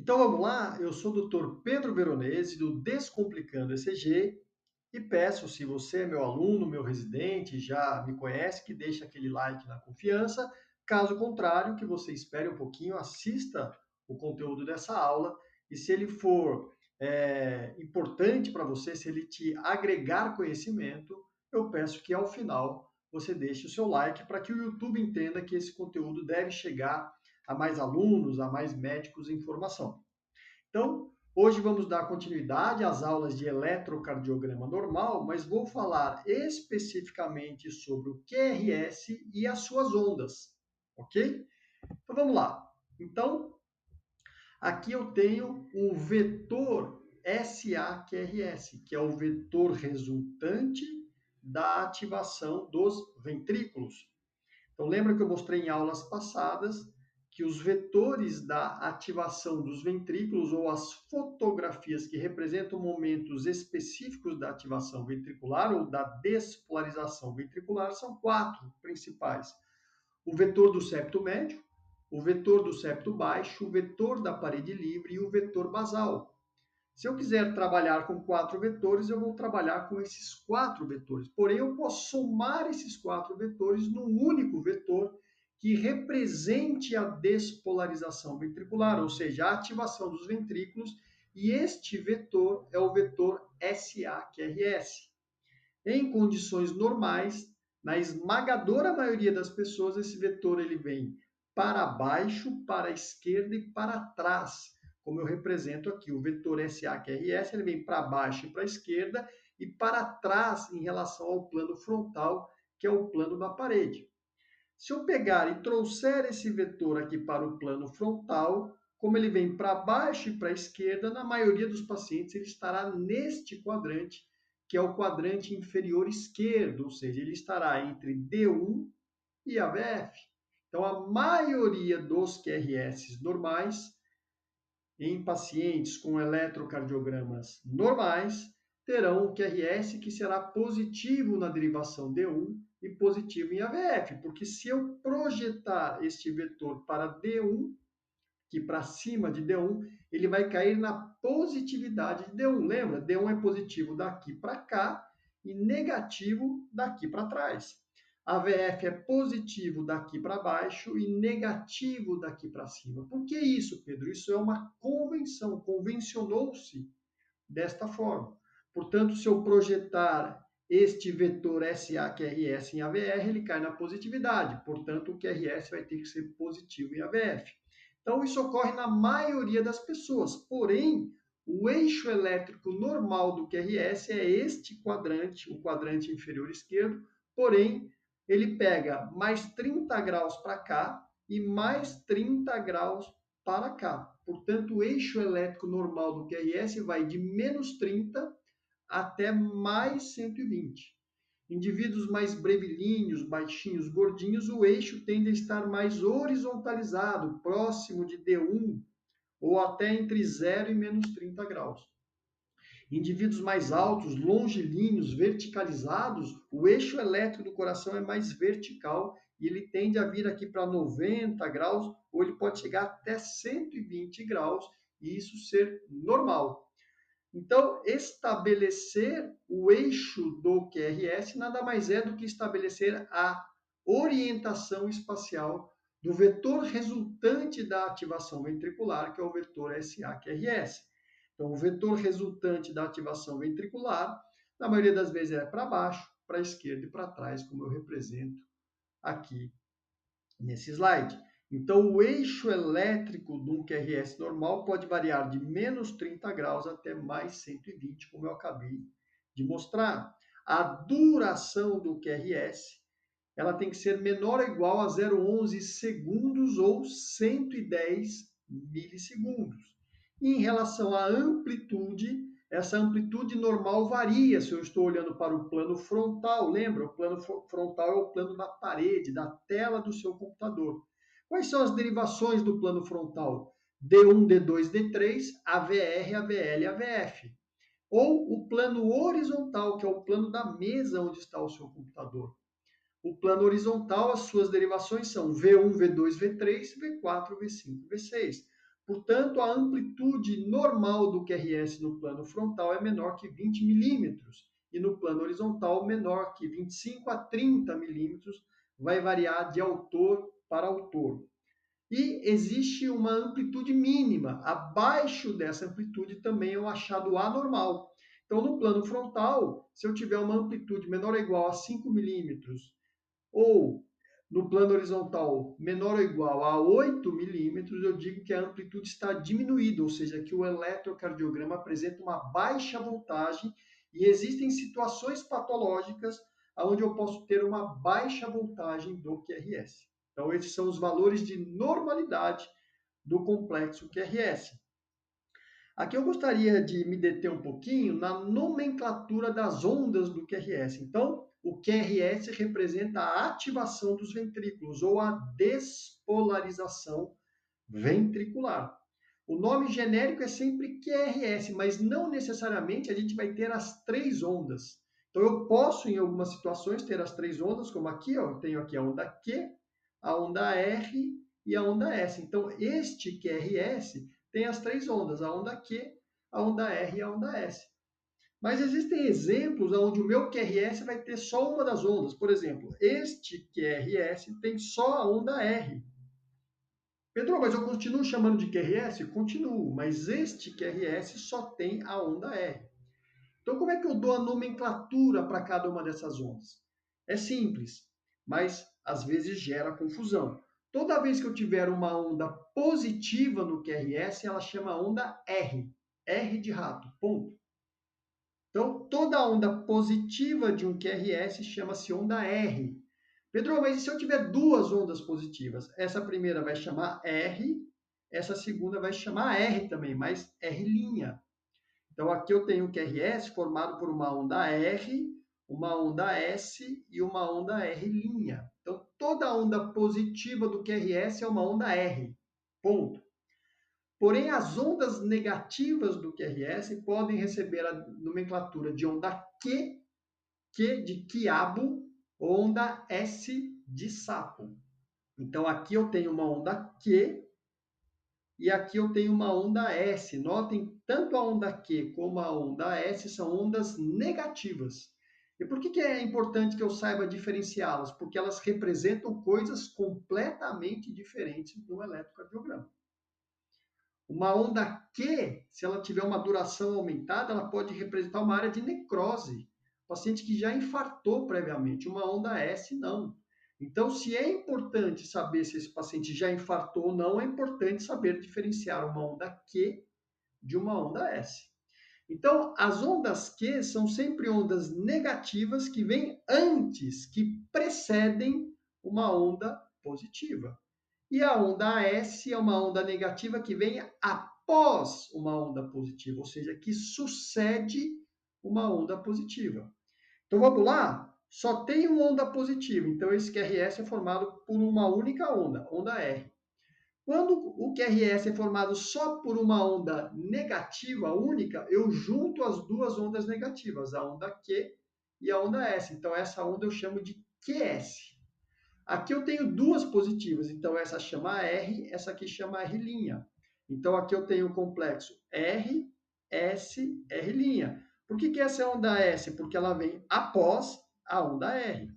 Então vamos lá, eu sou o Dr. Pedro Veronese do Descomplicando ECG e peço, se você é meu aluno, meu residente, já me conhece, que deixe aquele like na confiança. Caso contrário, que você espere um pouquinho, assista o conteúdo dessa aula e se ele for importante para você, se ele te agregar conhecimento, eu peço que ao final você deixe o seu like para que o YouTube entenda que esse conteúdo deve chegar a mais alunos, a mais médicos em formação. Então, hoje vamos dar continuidade às aulas de eletrocardiograma normal, mas vou falar especificamente sobre o QRS e as suas ondas, ok? Então vamos lá. Então, aqui eu tenho o vetor SAQRS, que é o vetor resultante da ativação dos ventrículos. Então, lembra que eu mostrei em aulas passadas que os vetores da ativação dos ventrículos ou as fotografias que representam momentos específicos da ativação ventricular ou da despolarização ventricular são quatro principais: o vetor do septo médio, o vetor do septo baixo, o vetor da parede livre e o vetor basal. Se eu quiser trabalhar com quatro vetores, eu vou trabalhar com esses quatro vetores. Porém, eu posso somar esses quatro vetores num único vetor que represente a despolarização ventricular, ou seja, a ativação dos ventrículos, e este vetor é o vetor SAQRS. Em condições normais, na esmagadora maioria das pessoas, esse vetor ele vem para baixo, para a esquerda e para trás, como eu represento aqui. O vetor SAQRS ele vem para baixo e para a esquerda e para trás em relação ao plano frontal, que é o plano da parede. Se eu pegar e trouxer esse vetor aqui para o plano frontal, como ele vem para baixo e para a esquerda, na maioria dos pacientes ele estará neste quadrante, que é o quadrante inferior esquerdo, ou seja, ele estará entre D1 e AVF. Então, a maioria dos QRS normais, em pacientes com eletrocardiogramas normais, terão o QRS que será positivo na derivação D1 e positivo em AVF, porque se eu projetar este vetor para D1, que para cima de D1, ele vai cair na positividade de D1. Lembra? D1 é positivo daqui para cá e negativo daqui para trás. AVF é positivo daqui para baixo e negativo daqui para cima. Por que isso, Pedro? Isso é uma convenção, convencionou-se desta forma. Portanto, se eu projetar este vetor SA-QRS em AVR, ele cai na positividade. Portanto, o QRS vai ter que ser positivo em AVF. Então, isso ocorre na maioria das pessoas. Porém, o eixo elétrico normal do QRS é este quadrante, o quadrante inferior esquerdo. Porém, ele pega mais 30 graus para cá e mais 30 graus para cá. Portanto, o eixo elétrico normal do QRS vai de menos 30 até mais 120. Indivíduos mais brevilíneos, baixinhos, gordinhos, o eixo tende a estar mais horizontalizado, próximo de D1, ou até entre 0 e menos 30 graus. Indivíduos mais altos, longilíneos, verticalizados, o eixo elétrico do coração é mais vertical e ele tende a vir aqui para 90 graus, ou ele pode chegar até 120 graus, e isso ser normal. Então, estabelecer o eixo do QRS nada mais é do que estabelecer a orientação espacial do vetor resultante da ativação ventricular, que é o vetor SA-QRS. Então, o vetor resultante da ativação ventricular, na maioria das vezes, é para baixo, para a esquerda e para trás, como eu represento aqui nesse slide. Então, o eixo elétrico de um QRS normal pode variar de menos 30 graus até mais 120, como eu acabei de mostrar. A duração do QRS ela tem que ser menor ou igual a 0,11 segundos ou 110 milissegundos. E em relação à amplitude, essa amplitude normal varia se eu estou olhando para o plano frontal. Lembra? O plano frontal é o plano da parede, da tela do seu computador. Quais são as derivações do plano frontal? D1, D2, D3, AVR, AVL, AVF. Ou o plano horizontal, que é o plano da mesa onde está o seu computador. O plano horizontal, as suas derivações são V1, V2, V3, V4, V5, V6. Portanto, a amplitude normal do QRS no plano frontal é menor que 20 milímetros e no plano horizontal menor que 25 a 30 milímetros, vai variar de autor para autor. E existe uma amplitude mínima. Abaixo dessa amplitude também é o achado anormal. Então, no plano frontal, se eu tiver uma amplitude menor ou igual a 5 milímetros, ou no plano horizontal menor ou igual a 8 milímetros, eu digo que a amplitude está diminuída, ou seja, que o eletrocardiograma apresenta uma baixa voltagem e existem situações patológicas onde eu posso ter uma baixa voltagem do QRS. Então, esses são os valores de normalidade do complexo QRS. Aqui eu gostaria de me deter um pouquinho na nomenclatura das ondas do QRS. Então, o QRS representa a ativação dos ventrículos ou a despolarização ventricular. O nome genérico é sempre QRS, mas não necessariamente a gente vai ter as três ondas. Então, eu posso, em algumas situações, ter as três ondas, como aqui, ó, eu tenho aqui a onda Q, a onda R e a onda S. Então, este QRS tem as três ondas, a onda Q, a onda R e a onda S. Mas existem exemplos onde o meu QRS vai ter só uma das ondas. Por exemplo, este QRS tem só a onda R. Pedro, mas eu continuo chamando de QRS? Continuo, mas este QRS só tem a onda R. Então, como é que eu dou a nomenclatura para cada uma dessas ondas? É simples, mas às vezes gera confusão. Toda vez que eu tiver uma onda positiva no QRS, ela chama onda R. R de rato, ponto. Então, toda onda positiva de um QRS chama-se onda R. Pedro, mas e se eu tiver duas ondas positivas? Essa primeira vai chamar R, essa segunda vai chamar R também, mas R'. Então, aqui eu tenho o QRS formado por uma onda R, uma onda S e uma onda R'. Então, toda onda positiva do QRS é uma onda R. Ponto. Porém, as ondas negativas do QRS podem receber a nomenclatura de onda Q, Q de quiabo, onda S de sapo. Então, aqui eu tenho uma onda Q e aqui eu tenho uma onda S. Notem, tanto a onda Q como a onda S são ondas negativas. E por que é importante que eu saiba diferenciá-las? Porque elas representam coisas completamente diferentes no eletrocardiograma. Uma onda Q, se ela tiver uma duração aumentada, ela pode representar uma área de necrose. Paciente que já infartou previamente. Uma onda S, não. Então, se é importante saber se esse paciente já infartou ou não, é importante saber diferenciar uma onda Q de uma onda S. Então, as ondas Q são sempre ondas negativas que vêm antes, que precedem uma onda positiva. E a onda S é uma onda negativa que vem após uma onda positiva, ou seja, que sucede uma onda positiva. Então vamos lá? Só tem uma onda positiva, então esse QRS é formado por uma única onda, onda R. Quando o QRS é formado só por uma onda negativa única, eu junto as duas ondas negativas, a onda Q e a onda S. Então essa onda eu chamo de QS. Aqui eu tenho duas positivas, então essa chama R, essa aqui chama R'. Então aqui eu tenho o complexo R, S, R'. Por que essa é a onda S? Porque ela vem após a onda R.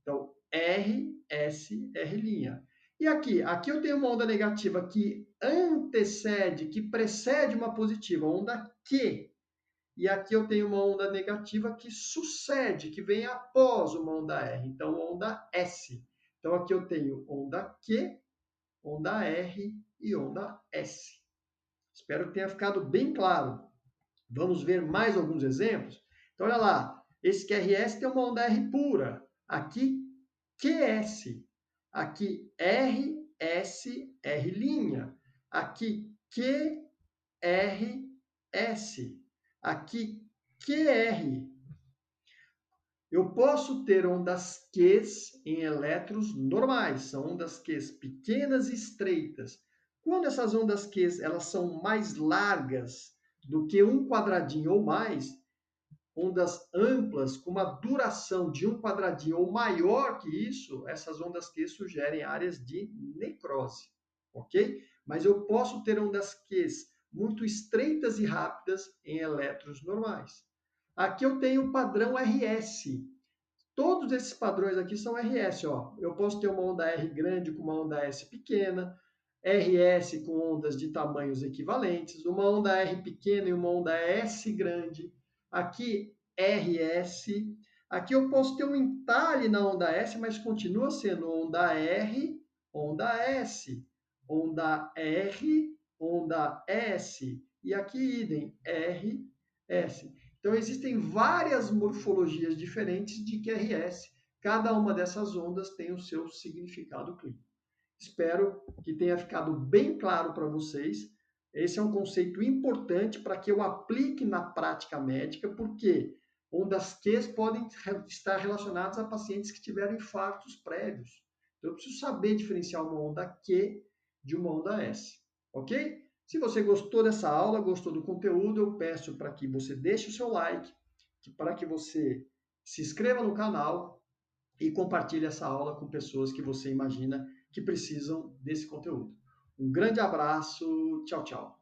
Então, R, S, R'. E aqui eu tenho uma onda negativa que antecede, que precede uma positiva, onda Q. E aqui eu tenho uma onda negativa que sucede, que vem após uma onda R. Então, onda S. Então, aqui eu tenho onda Q, onda R e onda S. Espero que tenha ficado bem claro. Vamos ver mais alguns exemplos? Então, olha lá. Esse QRS tem uma onda R pura. Aqui, QS. Aqui, R, S, R'. Aqui, Q, R, S. Aqui, QR. Eu posso ter ondas Qs em elétrons normais, são ondas Qs pequenas e estreitas. Quando essas ondas Qs elas são mais largas do que um quadradinho ou mais, ondas amplas com uma duração de um quadradinho ou maior que isso, essas ondas Q sugerem áreas de necrose, ok? mas eu posso ter ondas Qs muito estreitas e rápidas em elétrons normais. Aqui eu tenho o padrão RS. Todos esses padrões aqui são RS. Ó. Eu posso ter uma onda R grande com uma onda S pequena, RS com ondas de tamanhos equivalentes, uma onda R pequena e uma onda S grande. Aqui, RS. Aqui eu posso ter um entalhe na onda S, mas continua sendo onda R, onda S, onda R, onda S. E aqui, idem, R, S. Então, existem várias morfologias diferentes de QRS. Cada uma dessas ondas tem o seu significado clínico. Espero que tenha ficado bem claro para vocês. Esse é um conceito importante para que eu aplique na prática médica, porque ondas Q podem estar relacionadas a pacientes que tiveram infartos prévios. Então, eu preciso saber diferenciar uma onda Q de uma onda S, ok? Se você gostou dessa aula, gostou do conteúdo, eu peço para que você deixe o seu like, para que você se inscreva no canal e compartilhe essa aula com pessoas que você imagina que precisam desse conteúdo. Um grande abraço, tchau, tchau.